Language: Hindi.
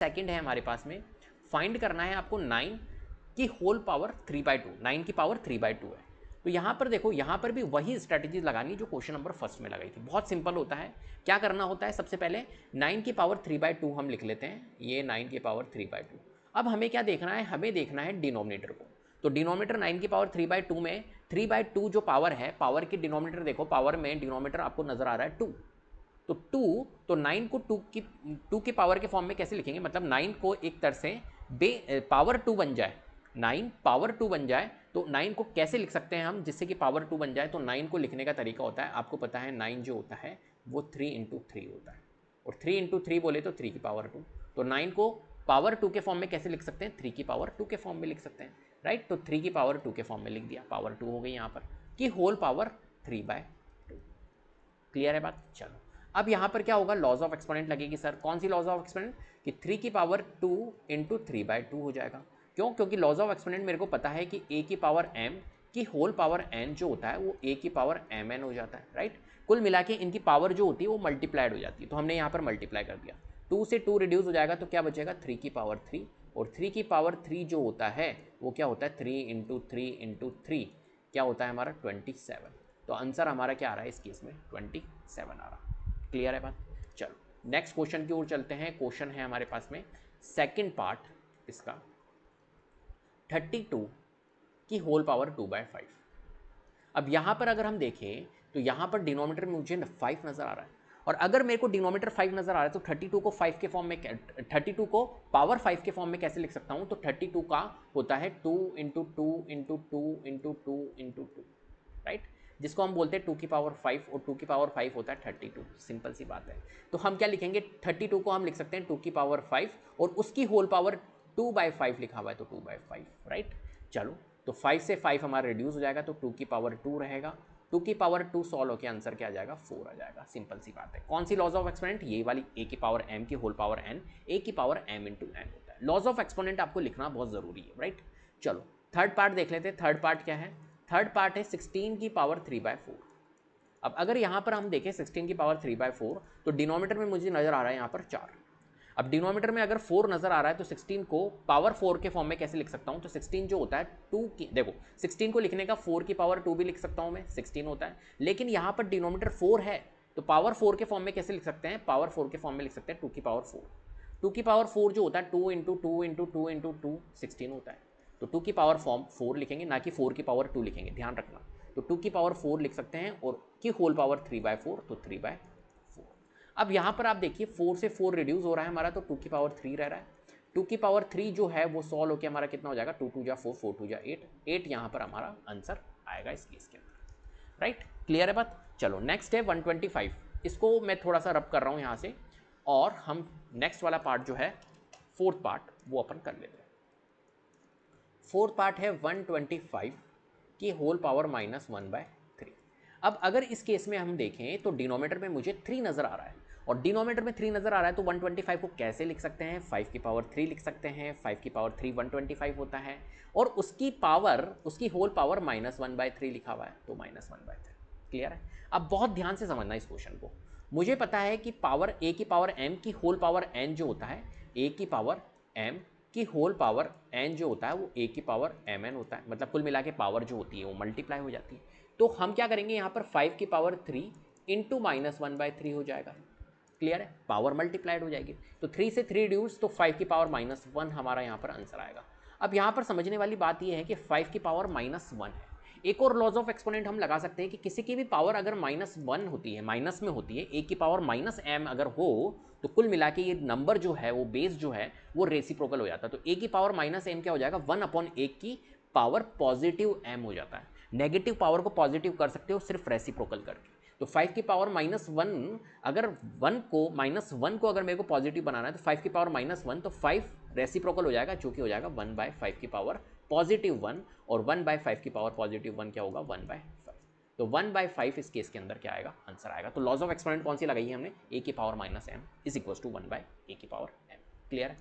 सेकंड है हमारे पास में, फाइंड करना है आपको 9 की होल पावर 3/2, 9 की पावर 3/2 है। तो यहाँ पर देखो, यहाँ पर भी वही स्ट्रैटेजी लगानी जो क्वेश्चन नंबर फर्स्ट में लगाई थी। बहुत सिंपल होता है। क्या करना होता है, सबसे पहले 9 की पावर 3/2 हम लिख लेते हैं, ये 9 की पावर 3/2। अब हमें क्या देखना है, हमें देखना है डिनोमिनेटर को। तो डिनोमिनेटर 9 की पावर 3/2 में 3/2 जो पावर है, पावर की डिनोमिनेटर देखो, पावर में डिनोमिनेटर आपको नजर आ रहा है 2। तो 2, तो 9 को 2 की पावर के फॉर्म में कैसे लिखेंगे, मतलब 9 को एक तरह से पावर 2 बन जाए, 9 पावर 2 बन जाए, तो 9 को कैसे लिख सकते हैं हम जिससे कि पावर 2 बन जाए। तो 9 को लिखने का तरीका होता है, आपको पता है 9 जो होता है वो 3 × 3 होता है, और 3 × 3 बोले तो 3 की पावर 2। तो 9 को पावर 2 के फॉर्म में कैसे लिख सकते हैं, 3 की पावर 2 के फॉर्म में लिख सकते हैं, राइट। तो 3 की पावर 2 के फॉर्म में लिख दिया, पावर 2 हो गई यहाँ पर, कि होल पावर 3/2। क्लियर है बात। चलो अब यहाँ पर क्या होगा, लॉज ऑफ एक्सपोनेंट लगेगी सर। कौन सी लॉज ऑफ एक्सपोनेंट, कि 3 की पावर 2 × 3/2 हो जाएगा। क्यों, क्योंकि लॉज ऑफ एक्सपोनेंट मेरे को पता है कि a की पावर m की होल पावर n जो होता है वो a की पावर mn हो जाता है, राइट। कुल मिला के इनकी पावर जो होती है वो मल्टीप्लाइड हो जाती है, तो हमने यहाँ पर मल्टीप्लाई कर दिया। 2 से 2 रिड्यूस हो जाएगा, तो क्या बचेगा, 3 की पावर 3, और 3 की पावर 3 जो होता है वो क्या होता है, 3 × 3 × 3 क्या होता है हमारा, 27। तो आंसर हमारा क्या आ रहा है इस केस में, 27 आ रहा है। क्लियर है बात। चलो नेक्स्ट क्वेश्चन की ओर चलते हैं। क्वेश्चन है हमारे पास में सेकंड पार्ट इसका, 32 की होल पावर 2/5। अब यहाँ पर अगर हम देखें तो यहाँ पर डिनोमीटर में मुझे 5 नजर आ रहा है, और अगर मेरे को डिनोमीटर 5 नजर आ रहा है तो 32 को 5 के फॉर्म में, 32 को पावर 5 के फॉर्म में कैसे लिख सकता हूँ, तो 32 का होता है 2 × 2 × 2 × 2 × 2, राइट, जिसको हम बोलते हैं 2 की पावर 5, और 2 की पावर 5 होता है 32। सिंपल सी बात है। तो हम क्या लिखेंगे, 32 को हम लिख सकते हैं 2 की पावर 5, और उसकी होल पावर 2/5 लिखा हुआ है, तो 2/5, राइट। चलो तो 5 से 5 हमारा रिड्यूस हो जाएगा, तो 2 की पावर 2 रहेगा। 2 की पावर 2 सॉल्व होकर आंसर क्या आ जाएगा, 4 आ जाएगा। सिंपल सी बात है। कौन सी लॉज ऑफ एक्सपोनेंट, ये वाली, a की पावर m की होल पावर n, a की पावर m × n होता है। लॉज ऑफ एक्सपोनेंट आपको लिखना बहुत जरूरी है, राइट। चलो थर्ड पार्ट देख लेते हैं। थर्ड पार्ट क्या है, थर्ड पार्ट है 16 की पावर 3/4। अब अगर यहां पर हम देखें 16 की पावर 3/4, तो डिनोमीटर में मुझे नजर आ रहा है यहां पर 4। अब डिनोमीटर में अगर 4 नजर आ रहा है तो 16 को पावर 4 के फॉर्म में कैसे लिख सकता हूं, तो 16 जो होता है 2 की, देखो 16 को लिखने का 4 की पावर 2 भी लिख सकता हूं मैं, 16 होता है, लेकिन यहां पर डिनोमीटर 4 है, तो पावर 4 के फॉर्म में कैसे लिख सकते हैं, पावर 4 के फॉर्म में लिख सकते हैं 2 की पावर 4। 2 की पावर 4 जो होता है 2 × 2 × 2 × 2 16 होता है, तो 2 की पावर फॉर्म 4 लिखेंगे, ना कि 4 की पावर 2 लिखेंगे, ध्यान रखना। तो 2 की पावर 4 लिख सकते हैं, और की होल पावर 3/4, तो 3/4। अब यहां पर आप देखिए 4 से 4 रिड्यूस हो रहा है हमारा, तो 2 की पावर 3 रह रहा है। 2 की पावर 3 जो है वो सॉल्व होकर हमारा कितना हो जाएगा, 2 × 2 = 4, 4 × 2 = 8, 8 यहां पर हमारा आंसर आएगा इस केस के अंदर, राइट। क्लियर है बात। चलो नेक्स्ट है 125। इसको मैं थोड़ा सा रब कर रहा हूं यहां से, और हम नेक्स्ट वाला पार्ट जो है फोर्थ पार्ट वो अपन कर लेते हैं। फोर्थ पार्ट है 125 की होल पावर -1/3। अब अगर इस केस में हम देखें तो डिनोमीटर में मुझे 3 नजर आ रहा है, और डिनोमीटर में 3 नजर आ रहा है, तो 125 को कैसे लिख सकते हैं, 5 की पावर 3 लिख सकते हैं। 5 की पावर 3 125 होता है, और उसकी पावर, उसकी होल पावर -1/3 लिखा हुआ है, तो -1/3। क्लियर है। अब बहुत ध्यान से समझना इस क्वेश्चन को। मुझे पता है कि पावर a की पावर m की होल पावर n जो होता है, a की पावर m की होल पावर n जो होता है वो a की पावर mn होता है, मतलब कुल मिला के पावर जो होती है वो मल्टीप्लाई हो जाती है। तो हम क्या करेंगे यहाँ पर 5 की पावर 3 इंटू -1/3 हो जाएगा। क्लियर है, पावर मल्टीप्लाइड हो जाएगी, तो 3 से 3 रिड्यूस, तो 5 की पावर -1 हमारा यहाँ पर आंसर आएगा। अब यहाँ पर समझने वाली बात यह है कि 5 की पावर -1 है। एक और लॉज ऑफ एक्सपोनेंट हम लगा सकते हैं कि किसी की भी पावर अगर -1 होती है, माइनस में होती है, a की पावर -m अगर हो, तो कुल मिला के ये नंबर जो है वो बेस जो है वो रेसिप्रोकल हो जाता है। तो a की पावर -m क्या हो जाएगा, 1/a की पावर पॉजिटिव m हो जाता है। नेगेटिव पावर को पॉजिटिव कर सकते हो सिर्फ रेसिप्रोकल करके। तो 5 की पावर -1, अगर 1 को अगर मेरे को पॉजिटिव बनाना है, तो 5 की पावर -1, तो 5 रेसिप्रोकल हो जाएगा, जो कि हो जाएगा 1/5 की पावर +1, और 1/5 की पावर +1 क्या होगा, 1/5। तो 1/5 इस केस के अंदर क्या आएगा, आंसर आएगा। तो लॉज ऑफ एक्सपोनेंट कौन सी लगाई है हमने, a की पावर -m = 1/a की पावर m। क्लियर है।